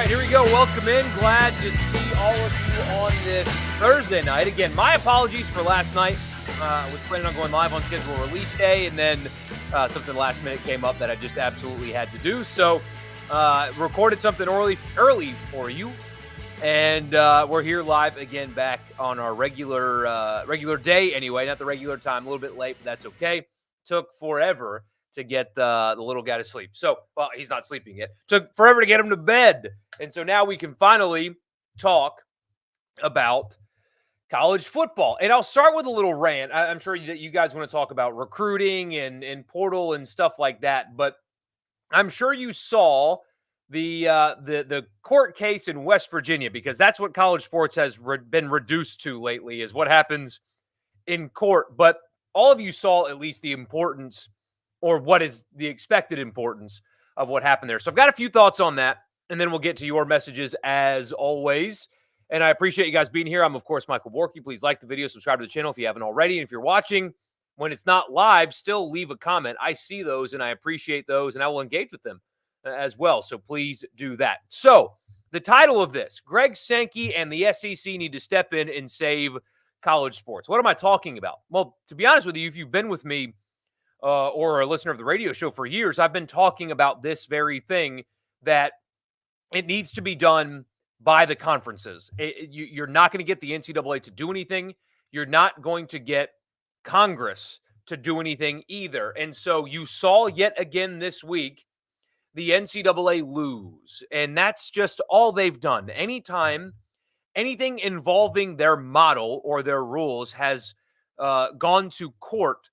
right, here we go. Welcome in. Glad to see all of you on this Thursday night. Again, my apologies for last night. Was planning on going live on schedule release day, and then something last minute came up that I just absolutely had to do. So, recorded something early for you, and we're here live again, back on our regular day. Anyway, not the regular time. A little bit late, but that's okay. Took forever to get the little guy to sleep. So, well, he's not sleeping yet. Took forever to get him to bed. And so now we can finally talk about college football. And I'll start with a little rant. I'm sure that you guys want to talk about recruiting and portal and stuff like that. But I'm sure you saw the court case in West Virginia, because that's what college sports has been reduced to lately, is what happens in court. But all of you saw at least the importance, or what is the expected importance, of what happened there. So I've got a few thoughts on that, and then we'll get to your messages as always. And I appreciate you guys being here. I'm, of course, Michael Borky. Please like the video, subscribe to the channel if you haven't already. And if you're watching when it's not live, still leave a comment. I see those, and I appreciate those, and I will engage with them as well. So please do that. So the title of this: Greg Sankey and the SEC need to step in and save college sports. What am I talking about? Well, to be honest with you, if you've been with me or a listener of the radio show for years, I've been talking about this very thing, that it needs to be done by the conferences. You're not going to get the NCAA to do anything. You're not going to get Congress to do anything either. And so you saw yet again this week the NCAA lose. And that's just all they've done. Anytime anything involving their model or their rules has gone to court,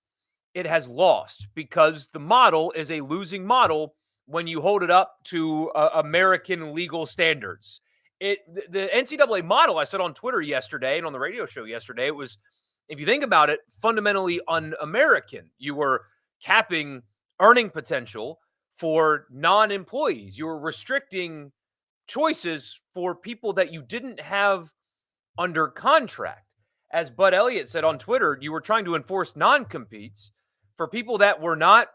it has lost, because the model is a losing model when you hold it up to American legal standards. The NCAA model, I said on Twitter yesterday and on the radio show yesterday, it was, if you think about it, fundamentally un-American. You were capping earning potential for non-employees. You were restricting choices for people that you didn't have under contract. As Bud Elliott said on Twitter, you were trying to enforce non-competes for people that were not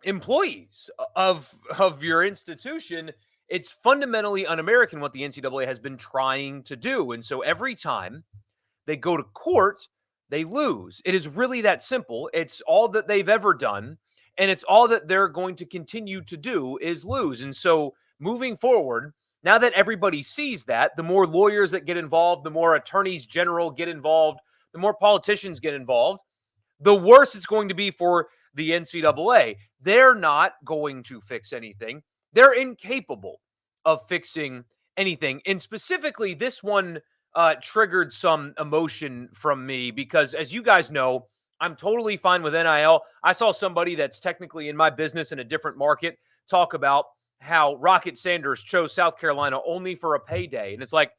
employees of your institution. It's fundamentally un-American what the NCAA has been trying to do. And so every time they go to court, they lose. It is really that simple. It's all that they've ever done, and it's all that they're going to continue to do is lose. And so moving forward, now that everybody sees that, the more lawyers that get involved, the more attorneys general get involved, the more politicians get involved, the worse it's going to be for the NCAA. They're not going to fix anything. They're incapable of fixing anything. And specifically, this one triggered some emotion from me, because, as you guys know, I'm totally fine with NIL. I saw somebody that's technically in my business in a different market talk about how Rocket Sanders chose South Carolina only for a payday. And it's like,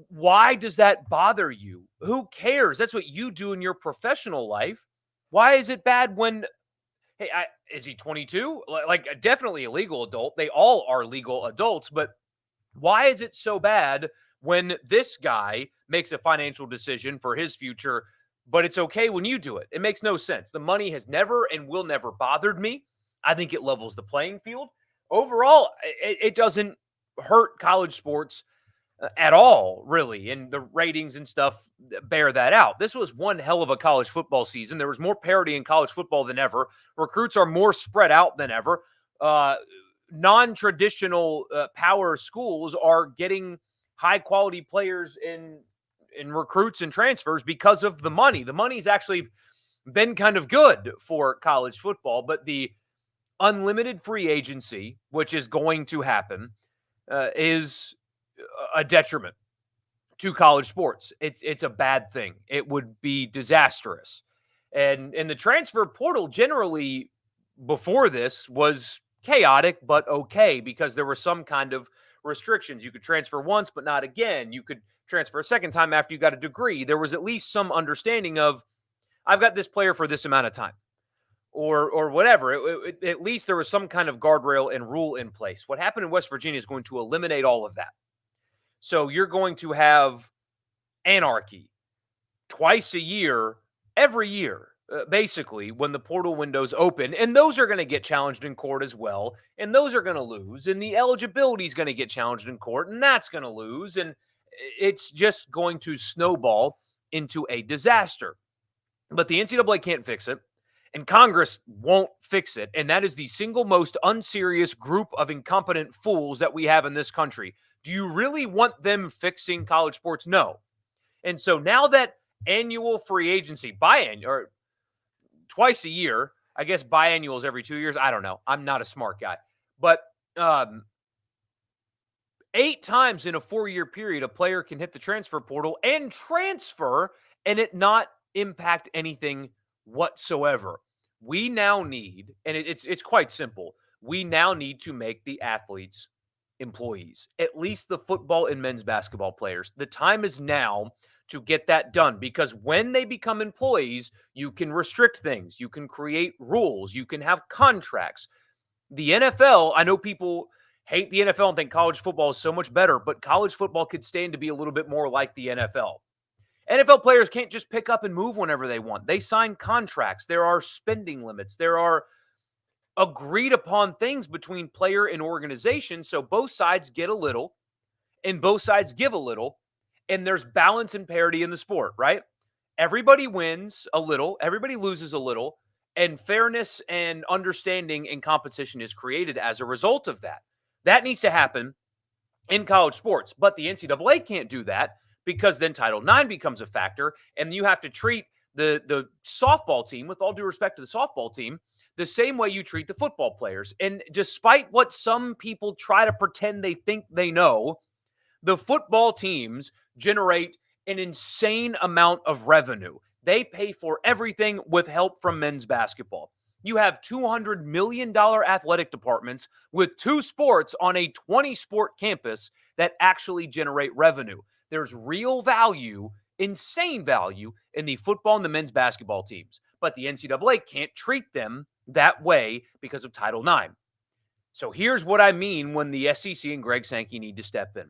why does that bother you? Who cares? That's what you do in your professional life. Why is it bad when, hey, is he 22? Like, definitely a legal adult. They all are legal adults. But why is it so bad when this guy makes a financial decision for his future, but it's okay when you do it? It makes no sense. The money has never and will never bothered me. I think it levels the playing field. Overall, it doesn't hurt college sports at all, really, and the ratings and stuff bear that out. This was one hell of a college football season. There was more parity in college football than ever. Recruits are more spread out than ever. Non-traditional power schools are getting high-quality players in recruits and transfers because of the money. The money's actually been kind of good for college football, but the unlimited free agency, which is going to happen, is a detriment to college sports. It's a bad thing. It would be disastrous. And the transfer portal generally before this was chaotic, but okay, because there were some kind of restrictions. You could transfer once, but not again. You could transfer a second time after you got a degree. There was at least some understanding of, I've got this player for this amount of time, or whatever. At least there was some kind of guardrail and rule in place. What happened in West Virginia is going to eliminate all of that. So you're going to have anarchy twice a year, every year, basically, when the portal windows open, and those are going to get challenged in court as well, and those are going to lose, and the eligibility is going to get challenged in court, and that's going to lose, and it's just going to snowball into a disaster. But the NCAA can't fix it, and Congress won't fix it, and that is the single most unserious group of incompetent fools that we have in this country. Do you really want them fixing college sports? No. And so now that annual free agency, biannual, or twice a year. I guess biannuals every 2 years. I don't know. I'm not a smart guy. But 8 times in a 4-year period, a player can hit the transfer portal and transfer and it not impact anything whatsoever. We now need, and it's quite simple. We now need to make the athletes employees, at least the football and men's basketball players. The time is now to get that done because when they become employees, you can restrict things, you can create rules, you can have contracts. The NFL, I know people hate the NFL and think college football is so much better, but college football could stand to be a little bit more like the NFL. NFL players can't just pick up and move whenever they want. They sign contracts. There are spending limits. There are agreed upon things between player and organization. So both sides get a little and both sides give a little. And there's balance and parity in the sport, right? Everybody wins a little, everybody loses a little, and fairness and understanding and competition is created as a result of that. That needs to happen in college sports, but the NCAA can't do that because then Title IX becomes a factor, and you have to treat the softball team, with all due respect to the softball team, the same way you treat the football players. And despite what some people try to pretend they think they know, the football teams generate an insane amount of revenue. They pay for everything with help from men's basketball. You have $200 million athletic departments with 2 sports on a 20-sport campus that actually generate revenue. There's real value, insane value, in the football and the men's basketball teams. But the NCAA can't treat them that way because of Title IX. So here's what I mean when the SEC and Greg Sankey need to step in.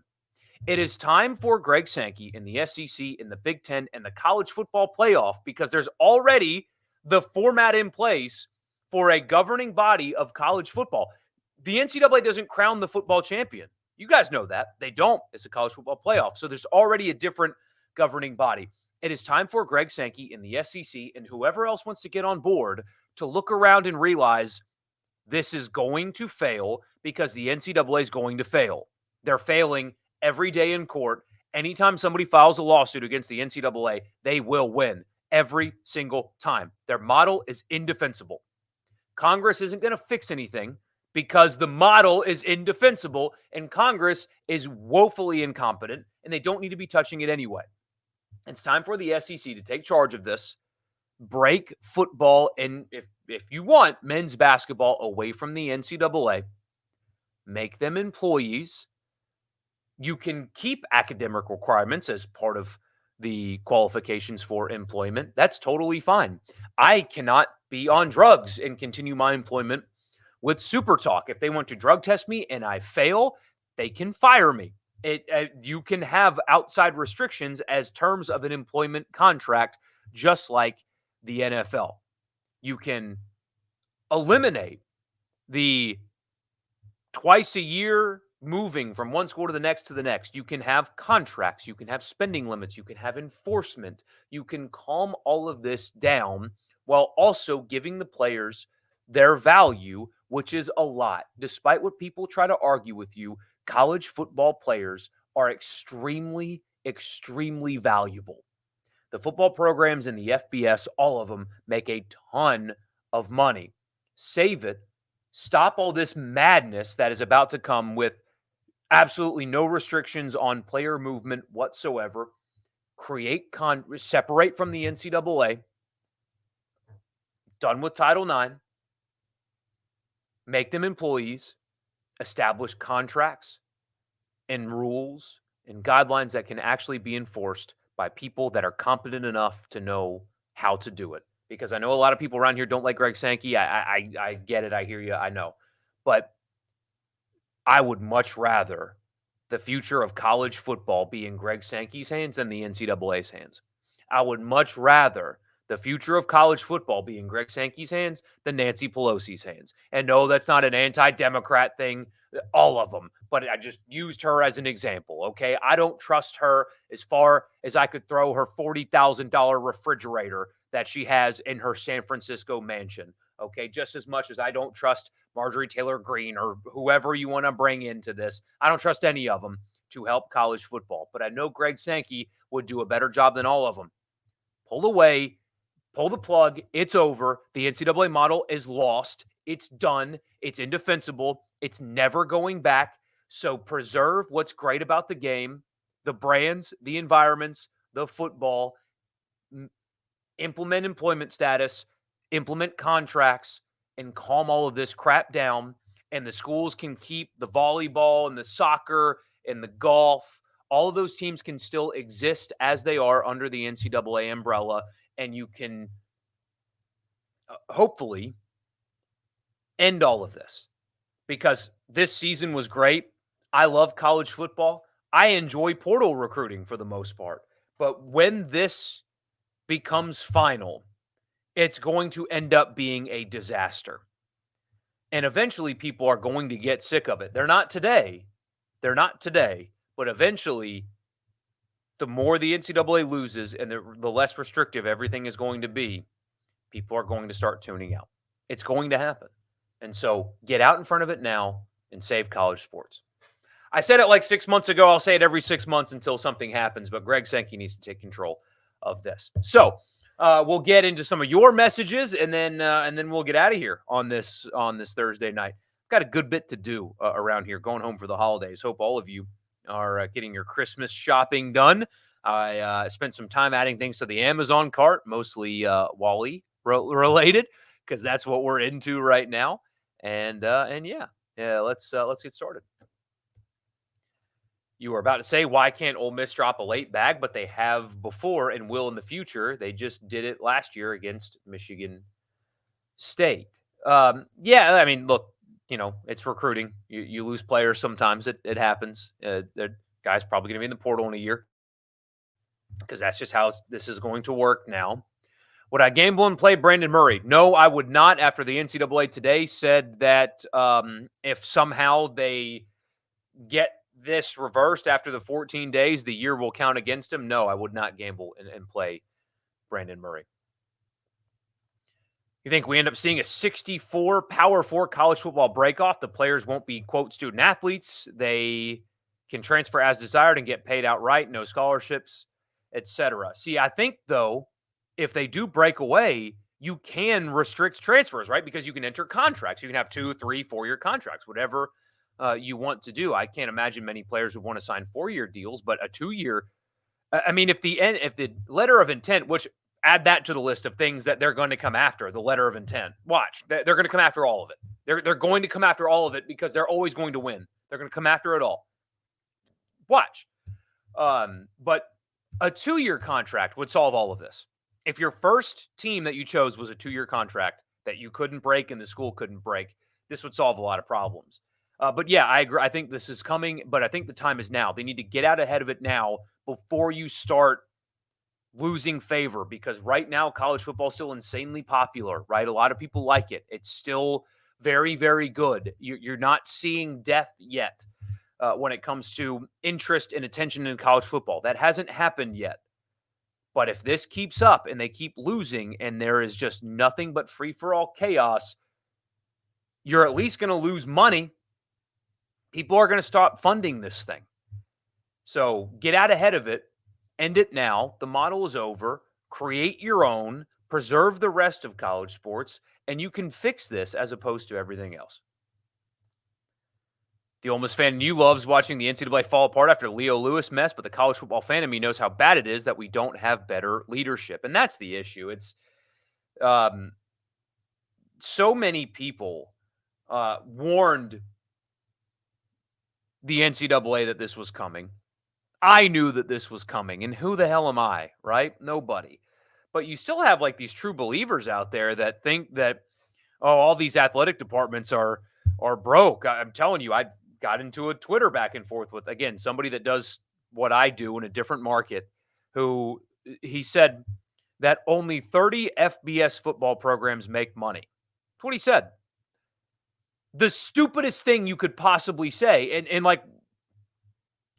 It is time for Greg Sankey in the SEC, in the Big Ten, and the college football playoff, because there's already the format in place for a governing body of college football. The NCAA doesn't crown the football champion. You guys know that. They don't. It's a college football playoff. So there's already a different governing body. It is time for Greg Sankey in the SEC and whoever else wants to get on board to look around and realize this is going to fail because the NCAA is going to fail. They're failing every day in court. Anytime somebody files a lawsuit against the NCAA, they will win every single time. Their model is indefensible. Congress isn't going to fix anything because the model is indefensible and Congress is woefully incompetent and they don't need to be touching it anyway. It's time for the SEC to take charge of this, break football, and if you want, men's basketball away from the NCAA, make them employees. You can keep academic requirements as part of the qualifications for employment. That's totally fine. I cannot be on drugs and continue my employment with SuperTalk. If they want to drug test me and I fail, they can fire me. You can have outside restrictions as terms of an employment contract, just like the NFL. You can eliminate the twice a year moving from one school to the next. You can have contracts, you can have spending limits, you can have enforcement. You can calm all of this down while also giving the players their value, which is a lot. Despite what people try to argue with you, college football players are extremely, extremely valuable. The football programs in the FBS, all of them, make a ton of money. Save it. Stop all this madness that is about to come with absolutely no restrictions on player movement whatsoever. Separate from the NCAA. Done with Title IX. Make them employees. Establish contracts and rules and guidelines that can actually be enforced by people that are competent enough to know how to do it. Because I know a lot of people around here don't like Greg Sankey. I get it. I hear you. I know. But I would much rather the future of college football be in Greg Sankey's hands than the NCAA's hands. I would much rather the future of college football be in Greg Sankey's hands than Nancy Pelosi's hands. And no, that's not an anti-Democrat thing, all of them, but I just used her as an example, okay? I don't trust her as far as I could throw her $40,000 refrigerator that she has in her San Francisco mansion, okay? Just as much as I don't trust Marjorie Taylor Greene or whoever you want to bring into this. I don't trust any of them to help college football, but I know Greg Sankey would do a better job than all of them. Pull away, pull the plug. It's over. The NCAA model is lost. It's done. It's indefensible. It's never going back. So preserve what's great about the game, the brands, the environments, the football, implement employment status, implement contracts, and calm all of this crap down. And the schools can keep the volleyball and the soccer and the golf. All of those teams can still exist as they are under the NCAA umbrella. And you can hopefully end all of this, because this season was great. I love college football. I enjoy portal recruiting for the most part. But when this becomes final, it's going to end up being a disaster. And eventually people are going to get sick of it. They're not today. But eventually, the more the NCAA loses and the less restrictive everything is going to be, people are going to start tuning out. It's going to happen. And so get out in front of it now and save college sports. I said it like 6 months ago. I'll say it every 6 months until something happens, but Greg Sankey needs to take control of this. So we'll get into some of your messages, and then we'll get out of here on this Thursday night. Got a good bit to do around here, going home for the holidays. Hope all of you are getting your Christmas shopping done. I spent some time adding things to the Amazon cart, mostly Wally related, because that's what we're into right now. And yeah, let's get started. You were about to say, why can't Ole Miss drop a late bag? But they have before and will in the future. They just did it last year against Michigan State. Yeah, I mean, look, it's recruiting. You lose players sometimes. It happens. The guy's probably going to be in the portal in a year, because that's just how this is going to work now. Would I gamble and play Brandon Murray? No, I would not. After the NCAA today said that if somehow they get this reversed after the 14 days, the year will count against him. No, I would not gamble and play Brandon Murray. You think we end up seeing a 64 Power 4 college football breakoff? The players won't be, quote, student athletes. They can transfer as desired and get paid outright, no scholarships, etc. See, I think, though, if they do break away, you can restrict transfers, right? Because you can enter contracts. You can have 2, 3, 4-year contracts, whatever you want to do. I can't imagine many players would want to sign 4-year deals, but a 2-year. I mean, if the letter of intent, which add that to the list of things that they're going to come after, the letter of intent. Watch, they're going to come after all of it. They're going to come after all of it because they're always going to win. They're going to come after it all. Watch. But a 2-year contract would solve all of this. If your first team that you chose was a 2-year contract that you couldn't break and the school couldn't break, this would solve a lot of problems. But yeah, I agree. I think this is coming, but I think the time is now. They need to get out ahead of it now before you start losing favor, because right now college football is still insanely popular, right? A lot of people like it. It's still very, very good. You're not seeing death yet when it comes to interest and attention in college football. That hasn't happened yet. But if this keeps up and they keep losing and there is just nothing but free-for-all chaos, you're at least going to lose money. People are going to stop funding this thing. So get out ahead of it. End it now. The model is over. Create your own. Preserve the rest of college sports. And you can fix this as opposed to everything else. The Ole Miss fan in you loves watching the NCAA fall apart after Leo Lewis mess, but the college football fan in me knows how bad it is that we don't have better leadership. And that's the issue. It's so many people warned the NCAA that this was coming. I knew that this was coming, and who the hell am I, right? Nobody. But you still have like these true believers out there that think that, all these athletic departments are broke. I'm telling you, I got into a Twitter back and forth with, again, somebody that does what I do in a different market, who he said that only 30 FBS football programs make money. That's what he said. The stupidest thing you could possibly say. And like,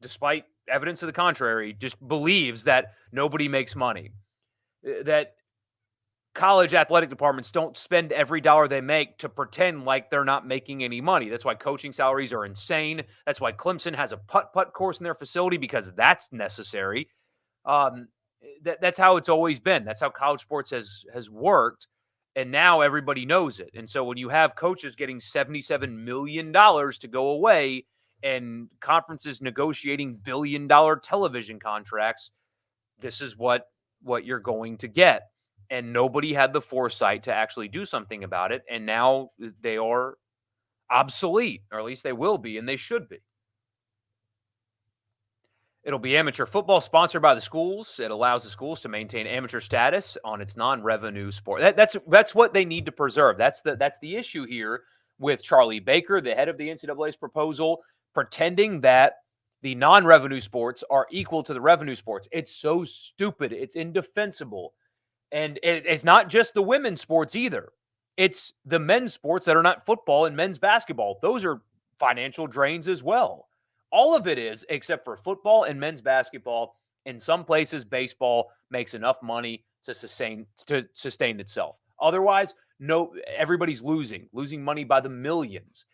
despite evidence to the contrary, just believes that nobody makes money. That college athletic departments don't spend every dollar they make to pretend like they're not making any money. That's why coaching salaries are insane. That's why Clemson has a putt-putt course in their facility, because that's necessary. Um, that's how it's always been. That's how college sports has worked, and now everybody knows it. And so when you have coaches getting $77 million to go away, and conferences negotiating billion-dollar television contracts, this is what you're going to get. And nobody had the foresight to actually do something about it, and now they are obsolete, or at least they will be, and they should be. It'll be amateur football sponsored by the schools. It allows the schools to maintain amateur status on its non-revenue sport. That's what they need to preserve. That's the issue here with Charlie Baker, the head of the NCAA's proposal, pretending that the non-revenue sports are equal to the revenue sports. It's so stupid. It's indefensible. And it's not just the women's sports either. It's the men's sports that are not football and men's basketball. Those are financial drains as well. All of it is, except for football and men's basketball. In some places, baseball makes enough money to sustain itself. Otherwise, no, everybody's losing money by the millions.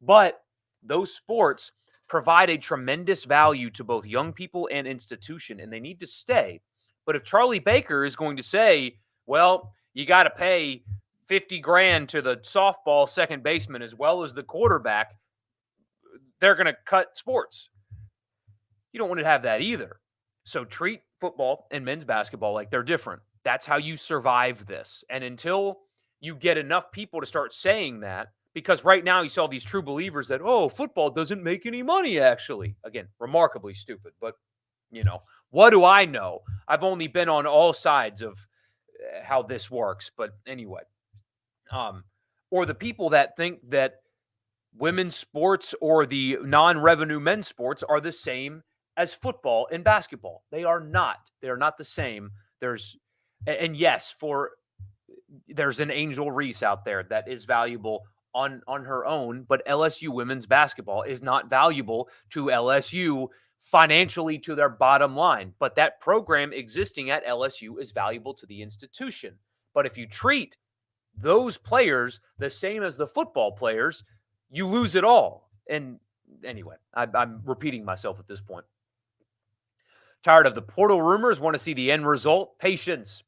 But those sports provide a tremendous value to both young people and institution, and they need to stay. But if Charlie Baker is going to say, well, you got to pay 50 grand to the softball second baseman as well as the quarterback, they're going to cut sports. You don't want to have that either. So treat football and men's basketball like they're different. That's how you survive this. And until you get enough people to start saying that, because right now you saw these true believers that, oh, football doesn't make any money, actually. Again, remarkably stupid, but what do I know? I've only been on all sides of how this works. But anyway, or the people that think that women's sports or the non-revenue men's sports are the same as football and basketball. They are not. They are not the same. There's an Angel Reese out there that is valuable on her own, but LSU women's basketball is not valuable to LSU financially to their bottom line. But that program existing at LSU is valuable to the institution. But if you treat those players the same as the football players, you lose it all. And anyway, I'm repeating myself at this point. Tired of the portal rumors, want to see the end result. Patience.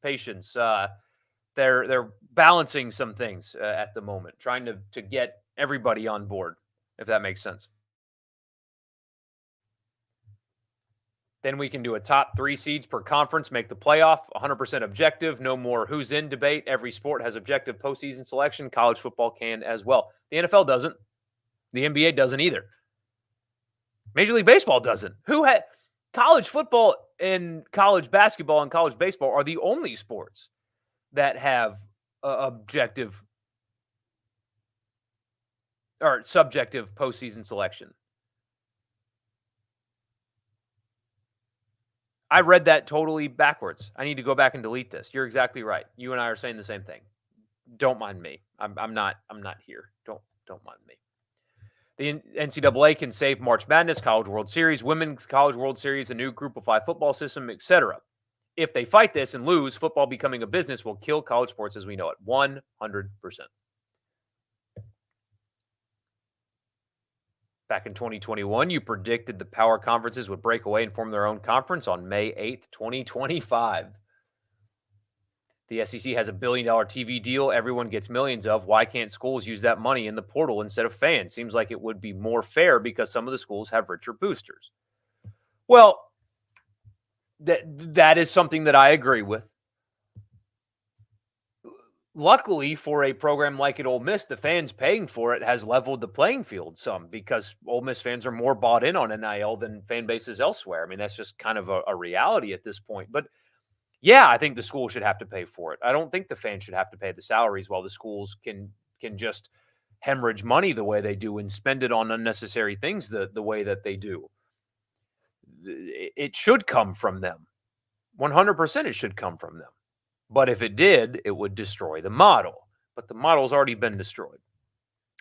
They're balancing some things at the moment, trying to get everybody on board, if that makes sense. Then we can do a top 3 seeds per conference, make the playoff, 100% objective, no more who's in debate. Every sport has objective postseason selection. College football can as well. The NFL doesn't. The NBA doesn't either. Major League Baseball doesn't. College football and college basketball and college baseball are the only sports that have objective or subjective postseason selection. I read that totally backwards. I need to go back and delete this. You're exactly right. You and I are saying the same thing. Don't mind me. I'm not here. Don't mind me. The NCAA can save March Madness, College World Series, Women's College World Series, a new Group of 5 football system, etc. If they fight this and lose, football becoming a business will kill college sports as we know it. 100%. Back in 2021, you predicted the power conferences would break away and form their own conference on May 8th, 2025. The SEC has a $1 billion TV deal everyone gets millions of. Why can't schools use that money in the portal instead of fans? Seems like it would be more fair because some of the schools have richer boosters. Well, that is something that I agree with. Luckily for a program like at Ole Miss, the fans paying for it has leveled the playing field some because Ole Miss fans are more bought in on NIL than fan bases elsewhere. I mean, that's just kind of a reality at this point. But yeah, I think the school should have to pay for it. I don't think the fans should have to pay the salaries while the schools can just hemorrhage money the way they do and spend it on unnecessary things the way that they do. It should come from them. 100% it should come from them. But if it did, it would destroy the model. But the model's already been destroyed.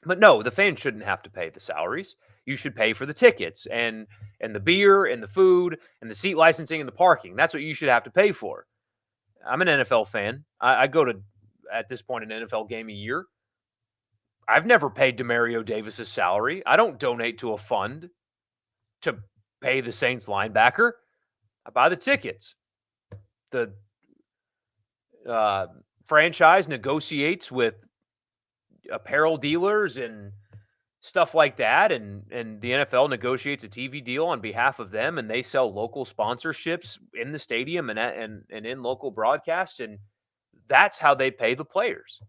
But no, the fans shouldn't have to pay the salaries. You should pay for the tickets and the beer and the food and the seat licensing and the parking. That's what you should have to pay for. I'm an NFL fan. I go to, at this point, an NFL game a year. I've never paid Demario Davis's salary. I don't donate to a fund to pay the Saints linebacker. I buy the tickets. The franchise negotiates with apparel dealers and stuff like that, and the NFL negotiates a TV deal on behalf of them, and they sell local sponsorships in the stadium and in local broadcast, and that's how they pay the players.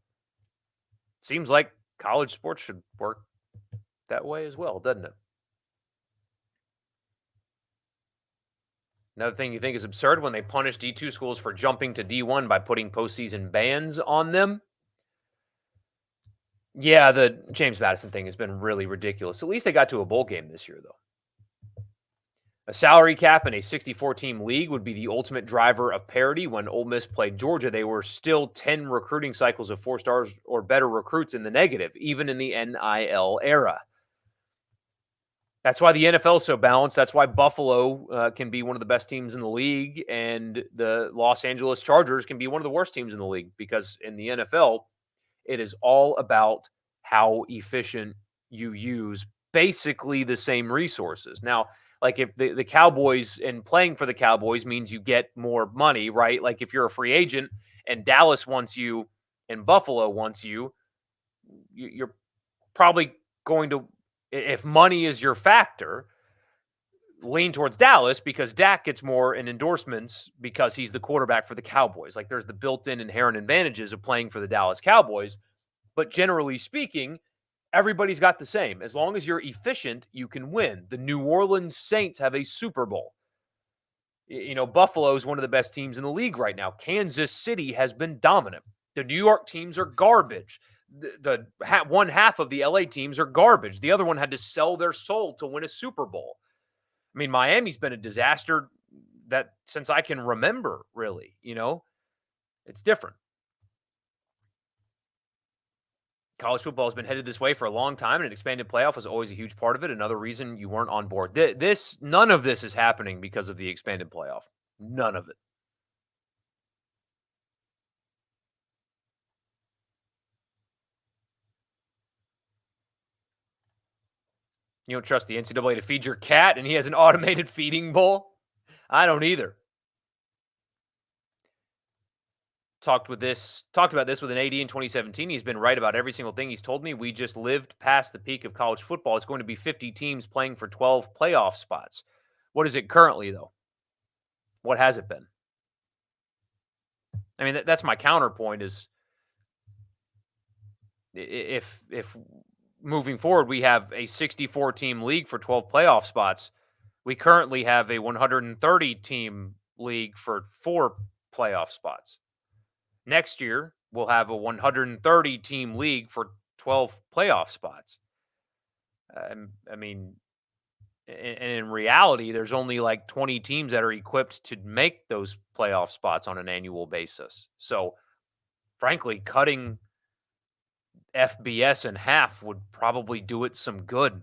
Seems like college sports should work that way as well, doesn't it? Another thing you think is absurd, when they punish D2 schools for jumping to D1 by putting postseason bans on them. Yeah, the James Madison thing has been really ridiculous. At least they got to a bowl game this year, though. A salary cap in a 64-team league would be the ultimate driver of parity. When Ole Miss played Georgia, they were still 10 recruiting cycles of 4 stars or better recruits in the negative, even in the NIL era. That's why the NFL is so balanced. That's why Buffalo can be one of the best teams in the league, and the Los Angeles Chargers can be one of the worst teams in the league, because in the NFL, it is all about how efficient you use basically the same resources. Now, like if the Cowboys, and playing for the Cowboys means you get more money, right? Like if you're a free agent and Dallas wants you and Buffalo wants you, you're probably going to, if money is your factor, lean towards Dallas, because Dak gets more in endorsements because he's the quarterback for the Cowboys. Like there's the built-in inherent advantages of playing for the Dallas Cowboys. But generally speaking, everybody's got the same. As long as you're efficient, you can win. The New Orleans Saints have a Super Bowl. You know, Buffalo is one of the best teams in the league right now. Kansas City has been dominant. The New York teams are garbage. One half of the LA teams are garbage. The other one had to sell their soul to win a Super Bowl. I mean, Miami's been a disaster that since I can remember, really. You know, it's different. College football has been headed this way for a long time, and an expanded playoff was always a huge part of it. Another reason you weren't on board. None of this is happening because of the expanded playoff. None of it. You don't trust the NCAA to feed your cat, and he has an automated feeding bowl? I don't either. Talked about this with an AD in 2017. He's been right about every single thing he's told me. We just lived past the peak of college football. It's going to be 50 teams playing for 12 playoff spots. What is it currently, though? What has it been? I mean, that's my counterpoint is if moving forward we have a 64-team league for 12 playoff spots, we currently have a 130-team league for 4 playoff spots. Next year, we'll have a 130-team league for 12 playoff spots. I mean, in reality, there's only like 20 teams that are equipped to make those playoff spots on an annual basis. So, frankly, cutting FBS in half would probably do it some good.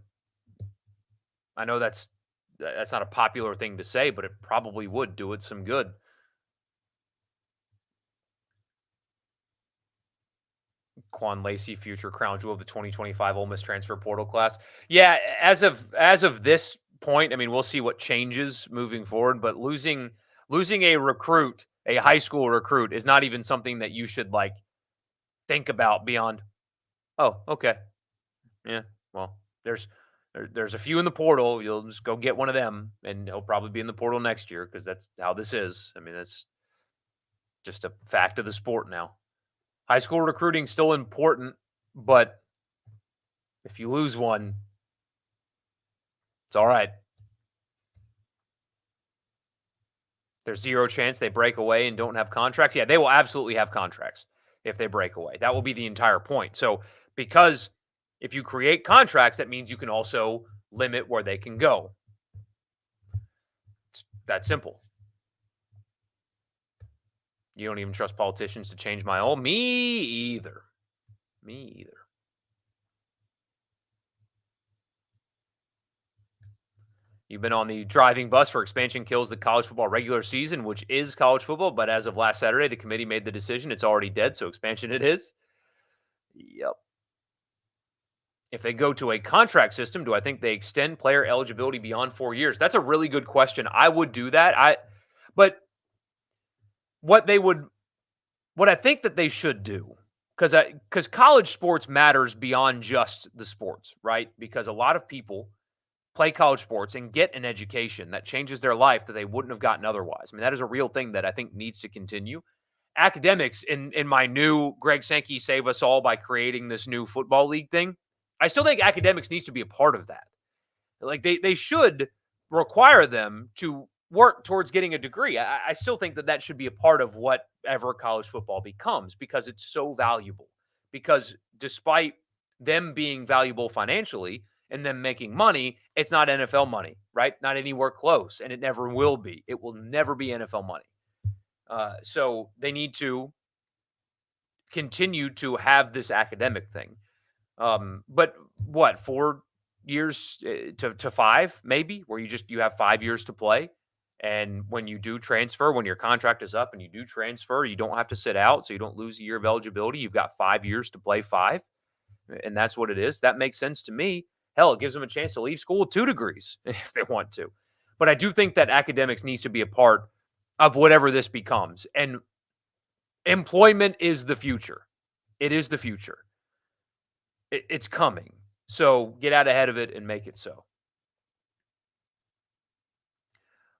I know that's not a popular thing to say, but it probably would do it some good. Quan Lacey, future crown jewel of the 2025 Ole Miss transfer portal class. Yeah, as of this point, I mean, we'll see what changes moving forward, but losing a recruit, a high school recruit, is not even something that you should like think about beyond, oh, okay. Yeah, well, there's a few in the portal. You'll just go get one of them, and he'll probably be in the portal next year, because that's how this is. I mean, that's just a fact of the sport now. High school recruiting still important, but if you lose one, it's all right. There's zero chance they break away and don't have contracts. Yeah, they will absolutely have contracts if they break away. That will be the entire point. So, because if you create contracts, that means you can also limit where they can go. It's that simple. You don't even trust politicians to change my own? Me either. Me either. You've been on the driving bus for expansion kills the college football regular season, which is college football. But as of last Saturday, the committee made the decision. It's already dead. So expansion it is. Yep. If they go to a contract system, do I think they extend player eligibility beyond 4 years? That's a really good question. I would do that. But what they would, what I think that they should do, because college sports matters beyond just the sports, right? Because a lot of people play college sports and get an education that changes their life that they wouldn't have gotten otherwise. I mean, that is a real thing that I think needs to continue. Academics in my new Greg Sankey save us all by creating this new football league thing. I still think academics needs to be a part of that. Like they should require them to work towards getting a degree. I still think that that should be a part of whatever college football becomes because it's so valuable. Because despite them being valuable financially and them making money, it's not NFL money, right? Not anywhere close, and it never will be. It will never be NFL money. So they need to continue to have this academic thing. But what, 4 years to 5 maybe, where you have 5 years to play, and when you do transfer, when your contract is up and you do transfer, you don't have to sit out, so you don't lose a year of eligibility. You've got 5 years to play 5, and that's what it is. That makes sense to me. Hell, it gives them a chance to leave school with 2 degrees if they want to. But I do think that academics needs to be a part of whatever this becomes, and employment is the future. It is the future. It's coming. So get out ahead of it and make it so.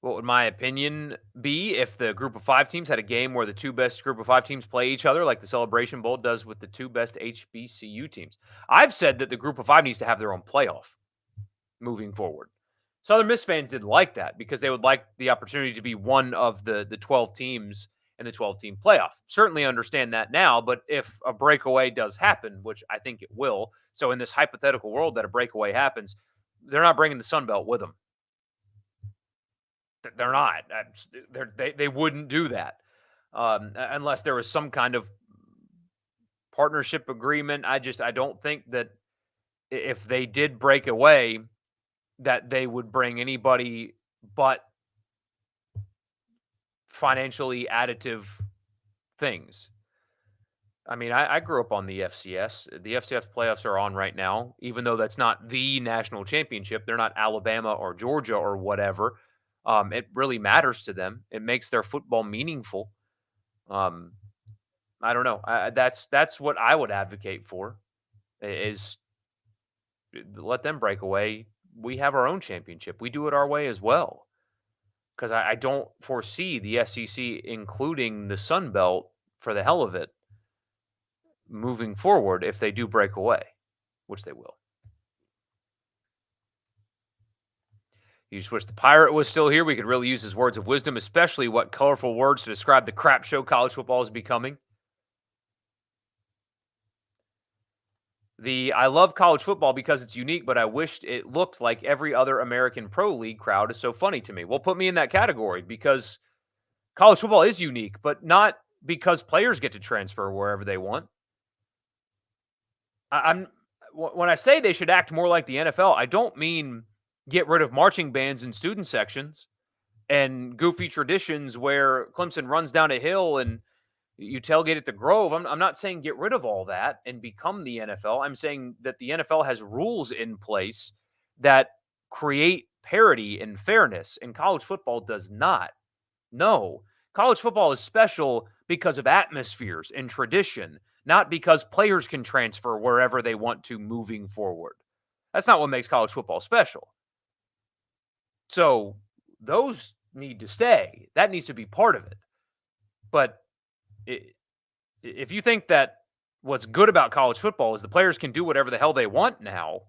What would my opinion be if the group of 5 teams had a game where the 2 best group of 5 teams play each other like the Celebration Bowl does with the 2 best HBCU teams? I've said that the group of 5 needs to have their own playoff moving forward. Southern Miss fans didn't like that because they would like the opportunity to be one of the 12 teams in the 12-team playoff. Certainly understand that now, but if a breakaway does happen, which I think it will, so in this hypothetical world that a breakaway happens, they're not bringing the Sun Belt with them. They're not. They wouldn't do that unless there was some kind of partnership agreement. I don't think that if they did break away, that they would bring anybody but financially additive things. I mean, I grew up on the FCS. The FCS playoffs are on right now, even though that's not the national championship. They're not Alabama or Georgia or whatever. It really matters to them. It makes their football meaningful. I don't know. That's what I would advocate for is let them break away. We have our own championship. We do it our way as well. Because I don't foresee the SEC including the Sun Belt for the hell of it moving forward if they do break away, which they will. You just wish the pirate was still here. We could really use his words of wisdom, especially what colorful words to describe the crap show college football is becoming. I love college football because it's unique, but I wished it looked like every other American pro league crowd is so funny to me. Well, put me in that category because college football is unique, but not because players get to transfer wherever they want. When I say they should act more like the NFL, I don't mean get rid of marching bands and student sections and goofy traditions where Clemson runs down a hill and you tailgate at the Grove. I'm not saying get rid of all that and become the NFL. I'm saying that the NFL has rules in place that create parity and fairness, and college football does not. No, college football is special because of atmospheres and tradition, not because players can transfer wherever they want to moving forward. That's not what makes college football special. So those need to stay. That needs to be part of it. But if you think that what's good about college football is the players can do whatever the hell they want now,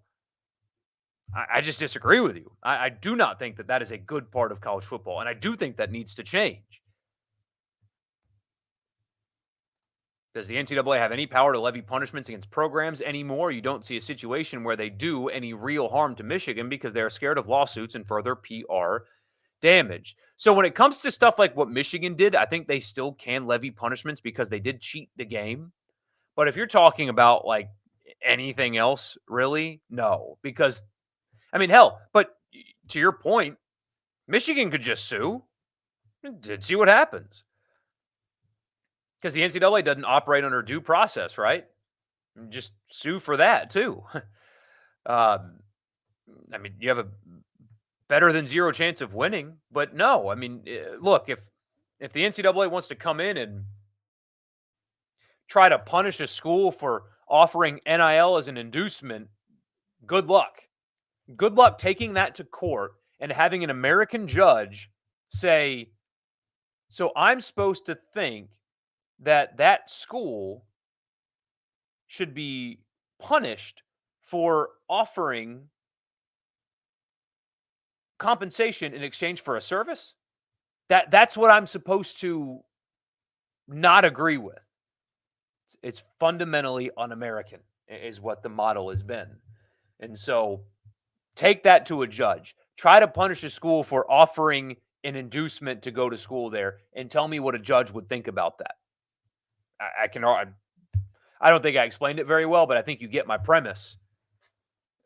I just disagree with you. I do not think that is a good part of college football, and I do think that needs to change. Does the NCAA have any power to levy punishments against programs anymore? You don't see a situation where they do any real harm to Michigan because they're scared of lawsuits and further PR damage. So when it comes to stuff like what Michigan did, I think they still can levy punishments because they did cheat the game. But if you're talking about like anything else, really, no. Because I mean, hell, but to your point, Michigan could just sue and see what happens. Because the NCAA doesn't operate under due process, right? Just sue for that too. um, I mean, you have a better than zero chance of winning, but no. I mean, look, if the NCAA wants to come in and try to punish a school for offering NIL as an inducement, good luck. Good luck taking that to court and having an American judge say, so I'm supposed to think that that school should be punished for offering compensation in exchange for a service? That's what I'm supposed to not agree with. It's fundamentally un-American is what the model has been. And so take that to a judge. Try to punish a school for offering an inducement to go to school there and tell me what a judge would think about that. I don't think I explained it very well, but I think you get my premise.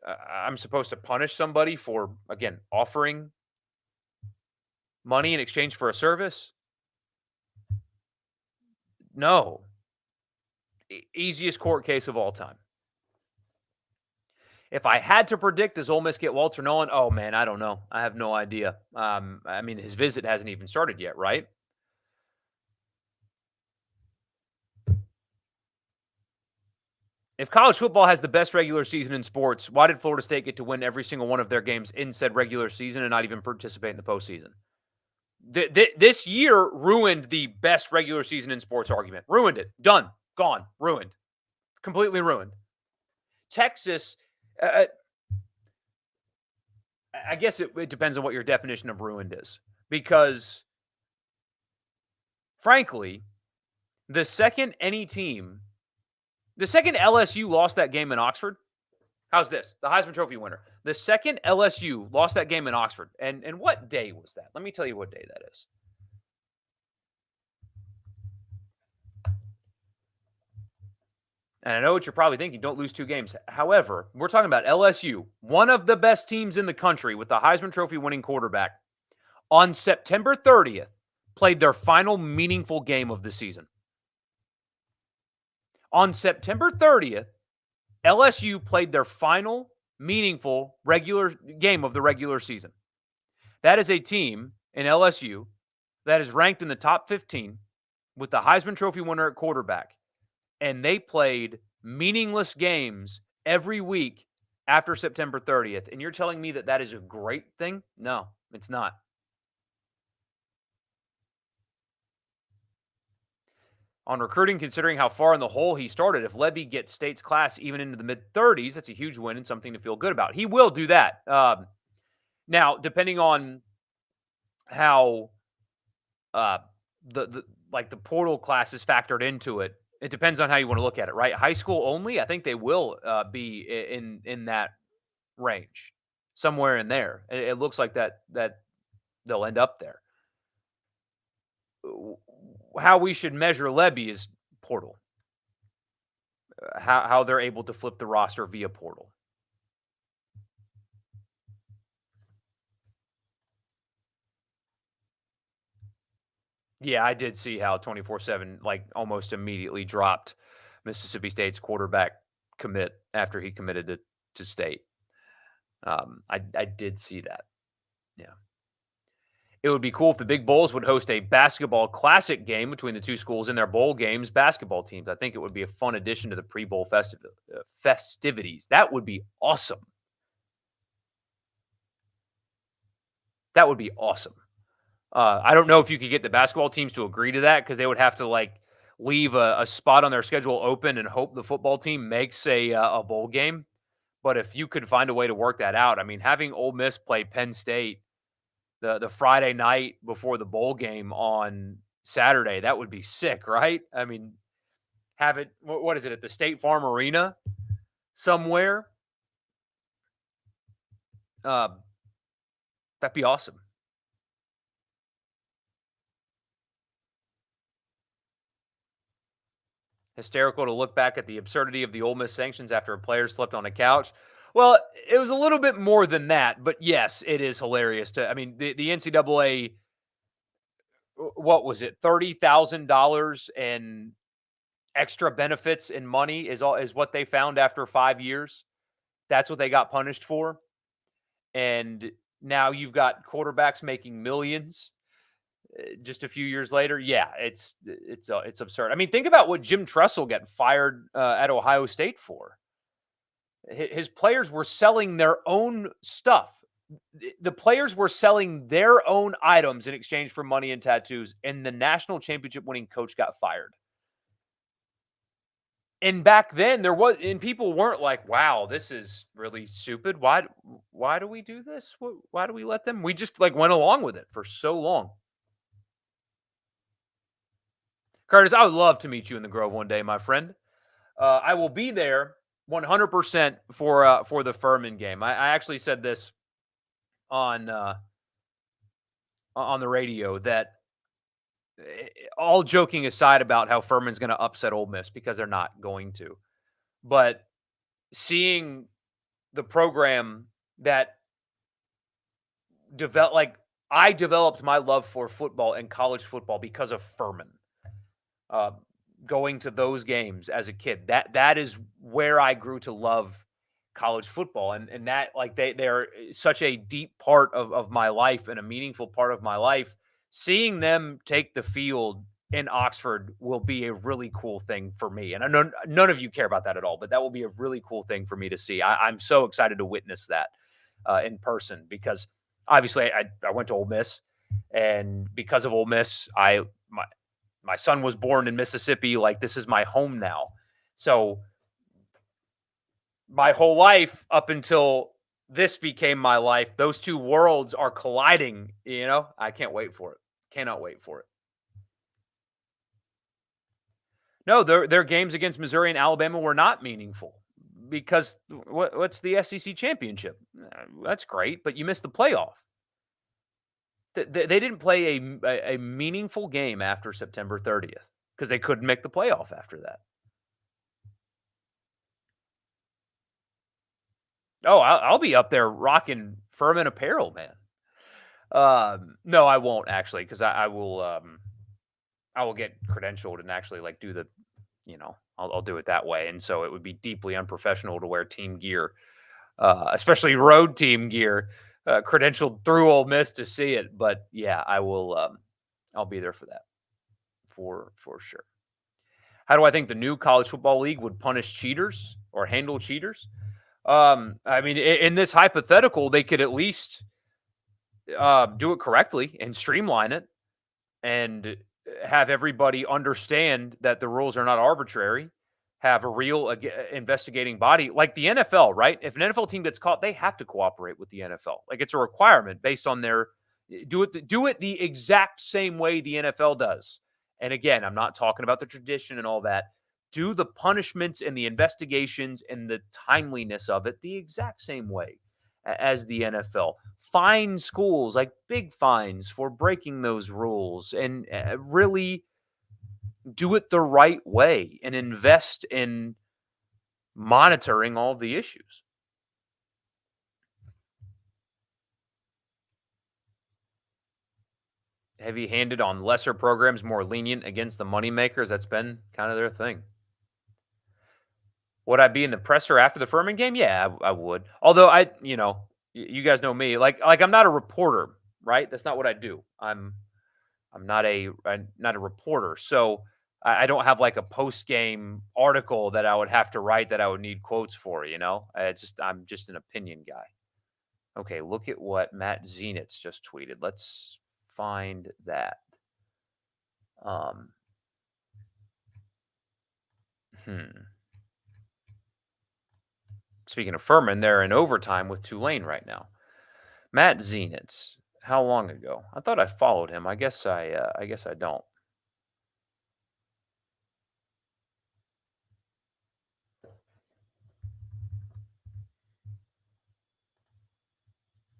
I'm supposed to punish somebody for, again, offering money in exchange for a service? No. Easiest court case of all time. If I had to predict, does Ole Miss get Walter Nolan? Oh, man, I don't know. I have no idea. I mean, his visit hasn't even started yet, right? If college football has the best regular season in sports, why did Florida State get to win every single one of their games in said regular season and not even participate in the postseason? This year ruined the best regular season in sports argument. Ruined it. Done. Gone. Ruined. Completely ruined. Texas, I guess it depends on what your definition of ruined is. Because, frankly, the second LSU lost that game in Oxford, how's this? The Heisman Trophy winner. The second LSU lost that game in Oxford. And what day was that? Let me tell you what day that is. And I know what you're probably thinking, don't lose 2 games. However, we're talking about LSU, one of the best teams in the country with the Heisman Trophy winning quarterback, on September 30th, played their final meaningful game of the season. On September 30th, LSU played their final meaningful regular game of the regular season. That is a team in LSU that is ranked in the top 15 with the Heisman Trophy winner at quarterback. And they played meaningless games every week after September 30th. And you're telling me that that is a great thing? No, it's not. On recruiting, considering how far in the hole he started, if Lebby gets State's class even into the mid-30s, that's a huge win and something to feel good about. He will do that. Now, depending on how the portal class is factored into it, it depends on how you want to look at it, right? High school only, I think they will be in that range, somewhere in there. It looks like that they'll end up there. How we should measure Lebby is portal. How they're able to flip the roster via portal. Yeah, I did see how 24/7 like almost immediately dropped Mississippi State's quarterback commit after he committed to State. I did see that. Yeah. It would be cool if the Big Bulls would host a basketball classic game between the two schools in their bowl games basketball teams. I think it would be a fun addition to the pre-bowl festivities. That would be awesome. That would be awesome. I don't know if you could get the basketball teams to agree to that because they would have to like leave a spot on their schedule open and hope the football team makes a bowl game. But if you could find a way to work that out, I mean, having Ole Miss play Penn State the Friday night before the bowl game on Saturday, that would be sick, right? I mean, have it, what is it, at the State Farm Arena somewhere? That'd be awesome. Hysterical to look back at the absurdity of the Ole Miss sanctions after a player slept on a couch. Well, it was a little bit more than that, but yes, it is hilarious to. I mean, the NCAA, what was it, $30,000 and extra benefits and money is what they found after 5 years. That's what they got punished for, and now you've got quarterbacks making millions just a few years later. Yeah, it's absurd. I mean, think about what Jim Tressel got fired at Ohio State for. His players were selling their own stuff. The players were selling their own items in exchange for money and tattoos, and the national championship winning coach got fired. And back then there was, and people weren't like, wow, this is really stupid. Why do we do this? Why do we let them? We just like went along with it for so long. Curtis, I would love to meet you in the Grove one day, my friend. I will be there 100% for the Furman game. I actually said this on on the radio that all joking aside about how Furman's going to upset Ole Miss because they're not going to, but seeing the program that I developed my love for football and college football because of Furman. Uh, Going to those games as a kid, that is where I grew to love college football, and that like they're such a deep part of my life and a meaningful part of my life. Seeing them take the field in Oxford will be a really cool thing for me, and I know none of you care about that at all, but that will be a really cool thing for me to see. I'm so excited to witness that in person because obviously I went to Ole Miss, and because of Ole Miss, my son was born in Mississippi. Like, this is my home now. So my whole life up until this became my life, those two worlds are colliding, you know? I can't wait for it. Cannot wait for it. No, their games against Missouri and Alabama were not meaningful because what's the SEC championship? That's great, but you missed the playoff. They didn't play a meaningful game after September 30th because they couldn't make the playoff after that. Oh, I'll be up there rocking Furman apparel, man. No, I won't actually, because I will get credentialed and actually like do the, I'll do it that way, and so it would be deeply unprofessional to wear team gear, especially road team gear, credentialed through Ole Miss to see it. But yeah, I will. I'll be there for that, for sure. How do I think the new college football league would punish cheaters or handle cheaters? I mean, in this hypothetical, they could at least do it correctly and streamline it and have everybody understand that the rules are not arbitrary, have a real investigating body like the NFL, right? If an NFL team gets caught, they have to cooperate with the NFL. Like, it's a requirement based on their do it the exact same way the NFL does. And again, I'm not talking about the tradition and all that. Do the punishments and the investigations and the timeliness of it the exact same way as the NFL. Fine schools, like big fines for breaking those rules, and really do it the right way and invest in monitoring all the issues. Heavy handed on lesser programs, more lenient against the moneymakers. That's been kind of their thing. Would I be in the presser after the Furman game? Yeah, I would. Although you guys know me. Like I'm not a reporter, right? That's not what I do. I'm not a reporter, so I don't have like a post game article that I would have to write that I would need quotes for. I'm just an opinion guy. Okay, look at what Matt Zenitz just tweeted. Let's find that. Um, hmm. Speaking of Furman, they're in overtime with Tulane right now. Matt Zenitz. How long ago? I thought I followed him. I guess I don't.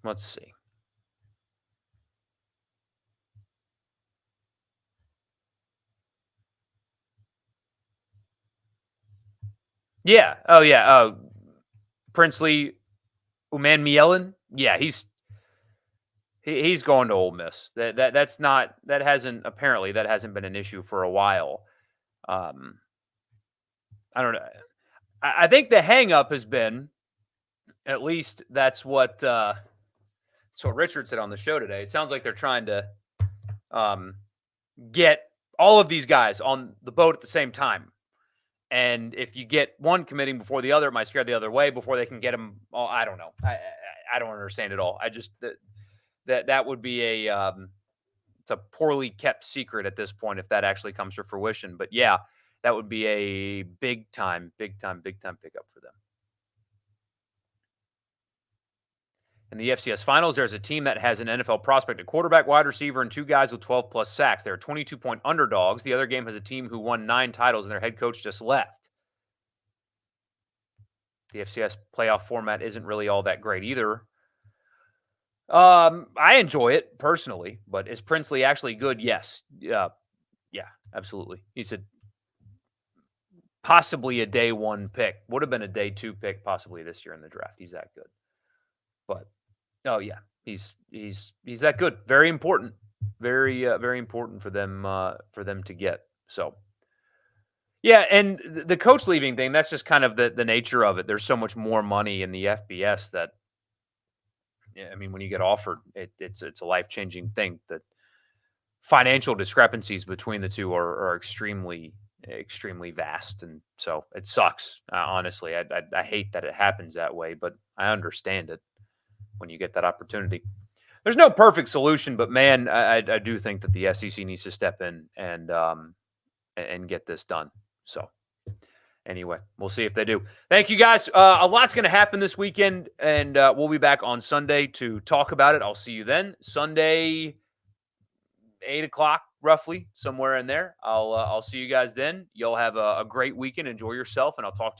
Let's see. Yeah. Oh, yeah. Princely Umanmielen. Yeah, he's going to Ole Miss. That's not that hasn't apparently that hasn't been an issue for a while. Um, I don't know. I think the hang up has been, at least that's what Richard said on the show today. It sounds like they're trying to um, get all of these guys on the boat at the same time. And if you get one committing before the other, it might scare the other way before they can get them all. I don't know. I don't understand it all. I just that would be it's a poorly kept secret at this point if that actually comes to fruition. But yeah, that would be a big time pickup for them. In the FCS finals, there's a team that has an NFL prospect, a quarterback, wide receiver, and two guys with 12 plus sacks. They're 22-point underdogs. The other game has a team who won 9 titles and their head coach just left. The FCS playoff format isn't really all that great either. I enjoy it personally, but is Princely actually good? Yes. Yeah, absolutely. He's possibly a day 1 pick. Would have been a day 2 pick possibly this year in the draft. He's that good. But oh yeah, he's that good. Very important. Very important for them to get. So yeah, and the coach leaving thing, that's just kind of the nature of it. There's so much more money in the FBS that, yeah, I mean, when you get offered, it's a life-changing thing. That financial discrepancies between the two are extremely vast, and so it sucks. Honestly, I hate that it happens that way, but I understand it when you get that opportunity. There's no perfect solution, but man, I do think that the SEC needs to step in and get this done. So anyway, we'll see if they do. Thank you guys. A lot's going to happen this weekend, and we'll be back on Sunday to talk about it. I'll see you then. Sunday, 8:00 roughly, somewhere in there. I'll see you guys then. You'll have a great weekend. Enjoy yourself, and I'll talk to you